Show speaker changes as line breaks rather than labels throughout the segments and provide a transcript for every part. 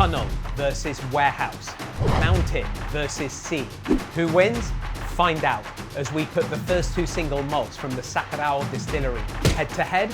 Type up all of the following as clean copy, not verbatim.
Tunnel versus warehouse. Mountain versus sea. Who wins? Find out as we put the first two single malts from the Sakurao Distillery head to head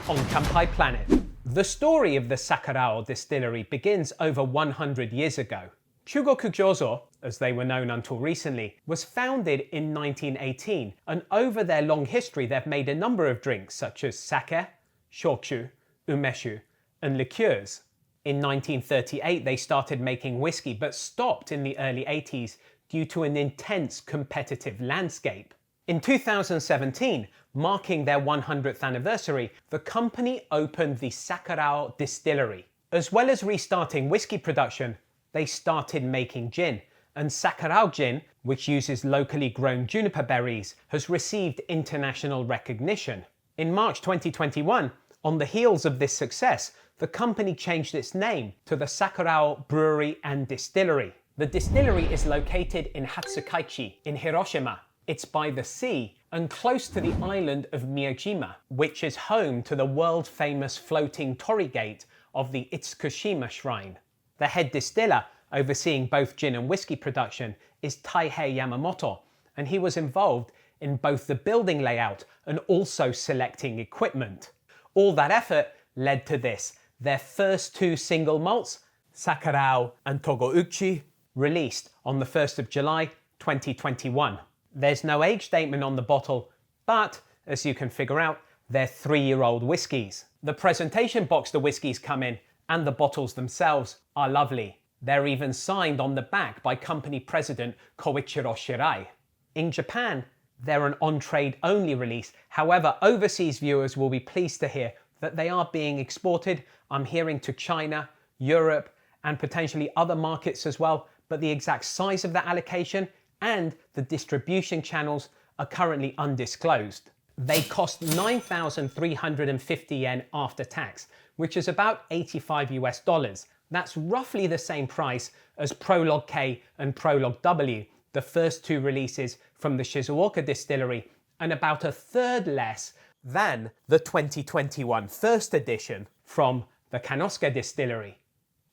on Kanpai Planet. The story of the Sakurao Distillery begins over 100 years ago. Chugoku Jozo, as they were known until recently, was founded in 1918, and over their long history they've made a number of drinks such as sake, shochu, umeshu, and liqueurs. In 1938 they started making whiskey but stopped in the early 80s due to an intense competitive landscape. In 2017, marking their 100th anniversary, the company opened the Sakurao Distillery. As well as restarting whiskey production, they started making gin, and Sakurao gin, which uses locally grown juniper berries, has received international recognition. In March 2021, on the heels of this success, the company changed its name to the Sakurao Brewery and Distillery. The distillery is located in Hatsukaichi in Hiroshima. It's by the sea and close to the island of Miyajima, which is home to the world-famous floating torii gate of the Itsukushima Shrine. The head distiller, overseeing both gin and whiskey production, is Taihei Yamamoto, and he was involved in both the building layout and also selecting equipment. All that effort led to this, their first two single malts, Sakurao and Togouchi, released on the 1st of July 2021. There's no age statement on the bottle, but as you can figure out, they're 3-year-old whiskies. The presentation box the whiskies come in and the bottles themselves are lovely. They're even signed on the back by company president Koichiro Shirai. In Japan, they're an on-trade only release. However, overseas viewers will be pleased to hear that they are being exported. I'm hearing to China, Europe, and potentially other markets as well, but the exact size of that allocation and the distribution channels are currently undisclosed. They cost 9,350 yen after tax, which is about 85 US dollars. That's roughly the same price as Prologue K and Prologue W, the first two releases from the Shizuoka distillery, and about a third less than the 2021 first edition from the Kanosuke distillery.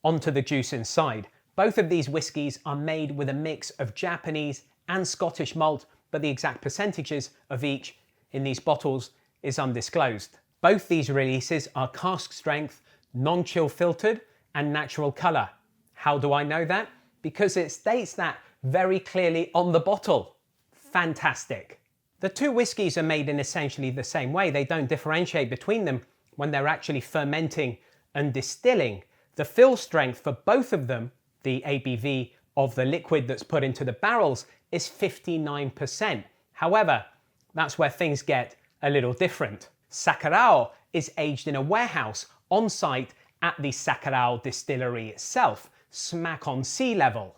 Onto the juice inside. Both of these whiskies are made with a mix of Japanese and Scottish malt, but the exact percentages of each in these bottles is undisclosed. Both these releases are cask strength, non-chill filtered, and natural colour. How do I know that? Because it states that very clearly on the bottle. Fantastic. The two whiskies are made in essentially the same way. They don't differentiate between them when they're actually fermenting and distilling. The fill strength for both of them, the ABV of the liquid that's put into the barrels, is 59%. However, that's where things get a little different. Sakurao is aged in a warehouse on site at the Sakurao distillery itself, smack on sea level.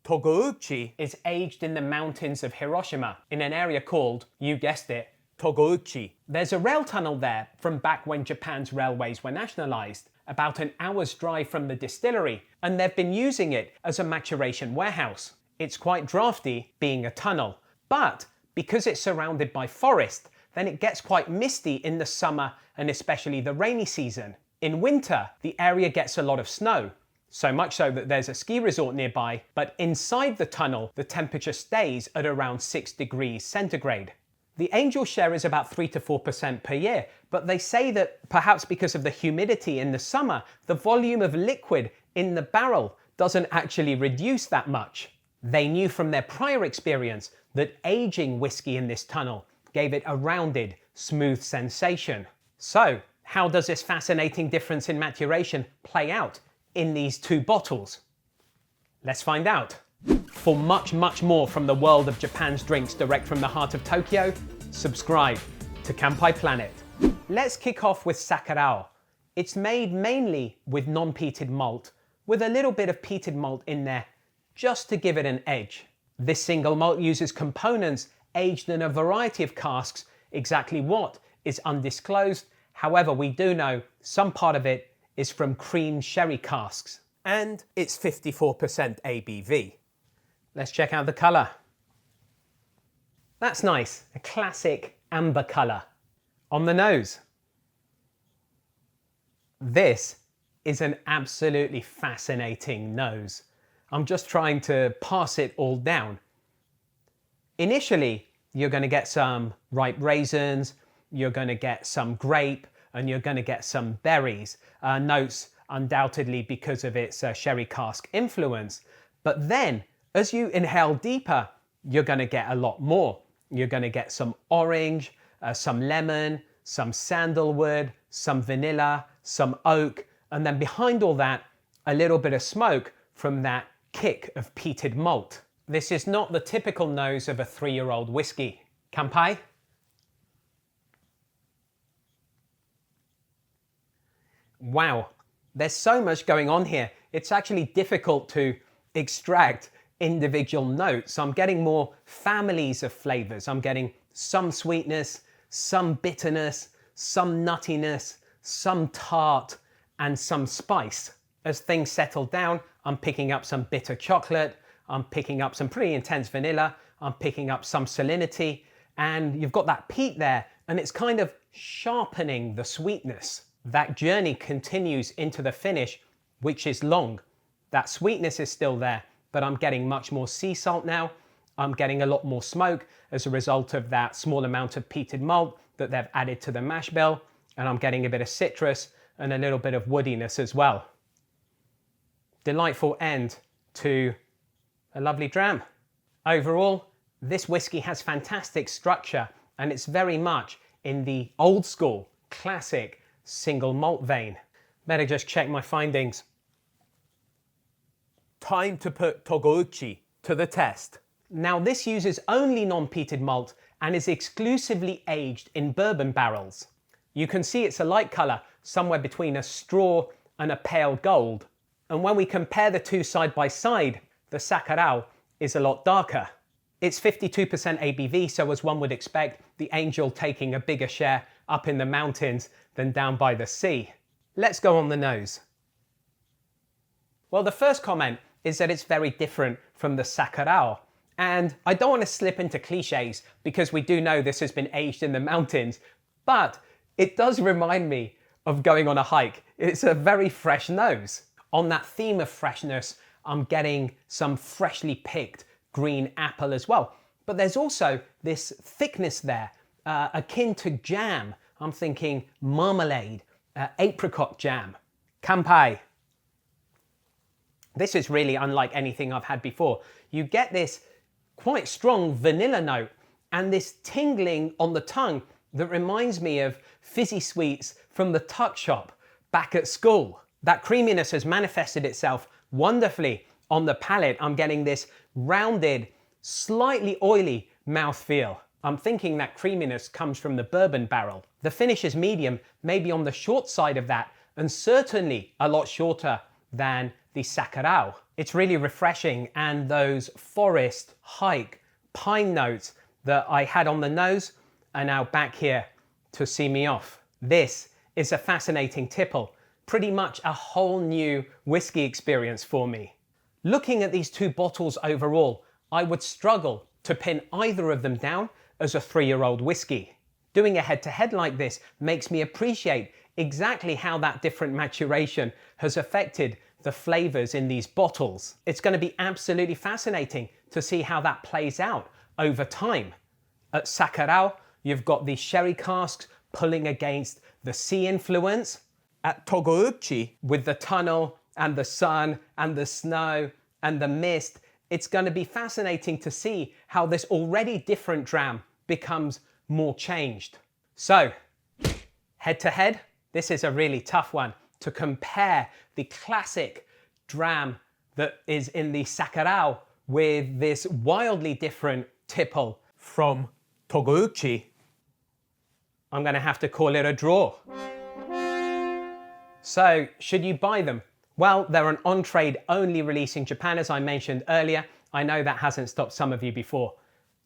Togouchi is aged in the mountains of Hiroshima in an area called, you guessed it, Togouchi. There's a rail tunnel there from back when Japan's railways were nationalised, about an hour's drive from the distillery, and they've been using it as a maturation warehouse. It's quite drafty, being a tunnel, but because it's surrounded by forest, then it gets quite misty in the summer and especially the rainy season. In winter, the area gets a lot of snow, so much so that there's a ski resort nearby, but inside the tunnel, the temperature stays at around 6 degrees centigrade. The angel share is about 3 to 4% per year, but they say that perhaps because of the humidity in the summer, the volume of liquid in the barrel doesn't actually reduce that much. They knew from their prior experience that aging whiskey in this tunnel gave it a rounded, smooth sensation. So, how does this fascinating difference in maturation play out in these two bottles? Let's find out. For much, much more from the world of Japan's drinks direct from the heart of Tokyo, subscribe to Kanpai Planet. Let's kick off with Sakurao. It's made mainly with non-peated malt, with a little bit of peated malt in there, just to give it an edge. This single malt uses components aged in a variety of casks. Exactly what is undisclosed. However, we do know some part of it is from cream sherry casks, and it's 54% ABV. Let's check out the colour. That's nice, a classic amber colour. On the nose, this is an absolutely fascinating nose. I'm just trying to pass it all down. Initially, you're going to get some ripe raisins, you're going to get some grape, and you're going to get some berries. Notes undoubtedly because of its sherry cask influence. But then, as you inhale deeper, you're going to get a lot more. You're going to get some orange, some lemon, some sandalwood, some vanilla, some oak, and then behind all that, a little bit of smoke from that kick of peated malt. This is not the typical nose of a 3-year-old whiskey. Kanpai? Wow, there's so much going on here. It's actually difficult to extract individual notes. I'm getting more families of flavors. I'm getting some sweetness, some bitterness, some nuttiness, some tart, and some spice. As things settle down, I'm picking up some bitter chocolate, I'm picking up some pretty intense vanilla, I'm picking up some salinity, and you've got that peat there, and it's kind of sharpening the sweetness. That journey continues into the finish, which is long. That sweetness is still there, but I'm getting much more sea salt now. I'm getting a lot more smoke as a result of that small amount of peated malt that they've added to the mash bill, and I'm getting a bit of citrus and a little bit of woodiness as well. Delightful end to a lovely dram. Overall, this whiskey has fantastic structure, and it's very much in the old school, classic single malt vein. Better just check my findings. Time to put Togouchi to the test. Now this uses only non-peated malt and is exclusively aged in bourbon barrels. You can see it's a light colour, somewhere between a straw and a pale gold. And when we compare the two side by side, the Sakurao is a lot darker. It's 52% ABV, so as one would expect, the Angel taking a bigger share up in the mountains than down by the sea. Let's go on the nose. Well, the first comment is that it's very different from the Sakurao. And I don't want to slip into cliches because we do know this has been aged in the mountains, but it does remind me of going on a hike. It's a very fresh nose. On that theme of freshness, I'm getting some freshly picked green apple as well. But there's also this thickness there, akin to jam. I'm thinking marmalade, apricot jam. Kanpai. This is really unlike anything I've had before. You get this quite strong vanilla note and this tingling on the tongue that reminds me of fizzy sweets from the tuck shop back at school. That creaminess has manifested itself wonderfully on the palate. I'm getting this rounded, slightly oily mouthfeel. I'm thinking that creaminess comes from the bourbon barrel. The finish is medium, maybe on the short side of that, and certainly a lot shorter than the Sakurao. It's really refreshing, and those forest, hike, pine notes that I had on the nose are now back here to see me off. This is a fascinating tipple, pretty much a whole new whiskey experience for me. Looking at these two bottles overall, I would struggle to pin either of them down as a 3-year-old whiskey. Doing a head-to-head like this makes me appreciate exactly how that different maturation has affected the flavors in these bottles. It's going to be absolutely fascinating to see how that plays out over time. At Sakurao, you've got the sherry casks pulling against the sea influence. At Togouchi, with the tunnel and the sun and the snow and the mist, it's going to be fascinating to see how this already different dram becomes more changed. So, head to head, this is a really tough one to compare the classic dram that is in the Sakurao with this wildly different tipple from Togouchi. I'm going to have to call it a draw. So, should you buy them? Well, they're an on-trade only release in Japan, as I mentioned earlier. I know that hasn't stopped some of you before.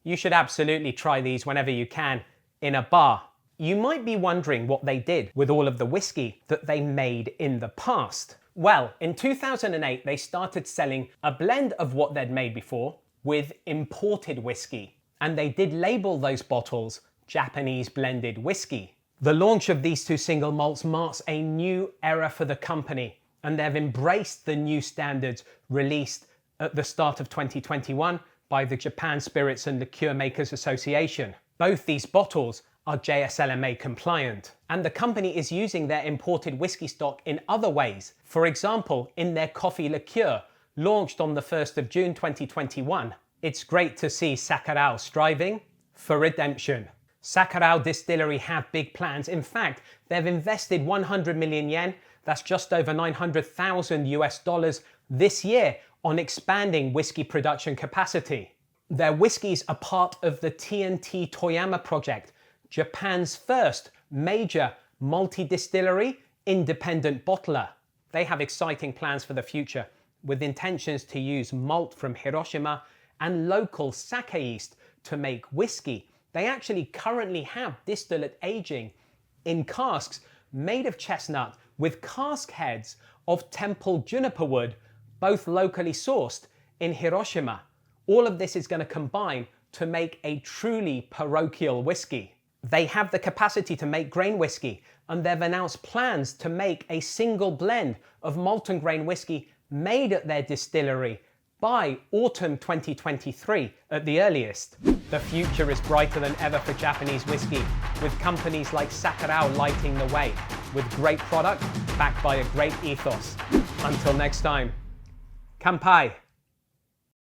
You should absolutely try these whenever you can in a bar. You might be wondering what they did with all of the whiskey that they made in the past. Well, in 2008, they started selling a blend of what they'd made before with imported whiskey. And they did label those bottles Japanese blended whiskey. The launch of these two single malts marks a new era for the company. and they've embraced the new standards released at the start of 2021 by the Japan Spirits and Liqueur Makers Association. Both these bottles are JSLMA compliant, and the company is using their imported whiskey stock in other ways. For example, in their coffee liqueur, launched on the 1st of June 2021. It's great to see Sakurao striving for redemption. Sakurao Distillery have big plans. In fact, they've invested 100 million yen, that's just over $900,000 this year, on expanding whiskey production capacity. Their whiskies are part of the TNT Toyama project, Japan's first major multi-distillery independent bottler. They have exciting plans for the future, with intentions to use malt from Hiroshima and local sake yeast to make whiskey. They actually currently have distillate aging in casks made of chestnut with cask heads of temple juniper wood, both locally sourced in Hiroshima. All of this is going to combine to make a truly parochial whiskey. They have the capacity to make grain whiskey, and they've announced plans to make a single blend of malted grain whiskey made at their distillery by autumn 2023 at the earliest. The future is brighter than ever for Japanese whiskey, with companies like Sakurao lighting the way, with great product backed by a great ethos. Until next time, Kanpai!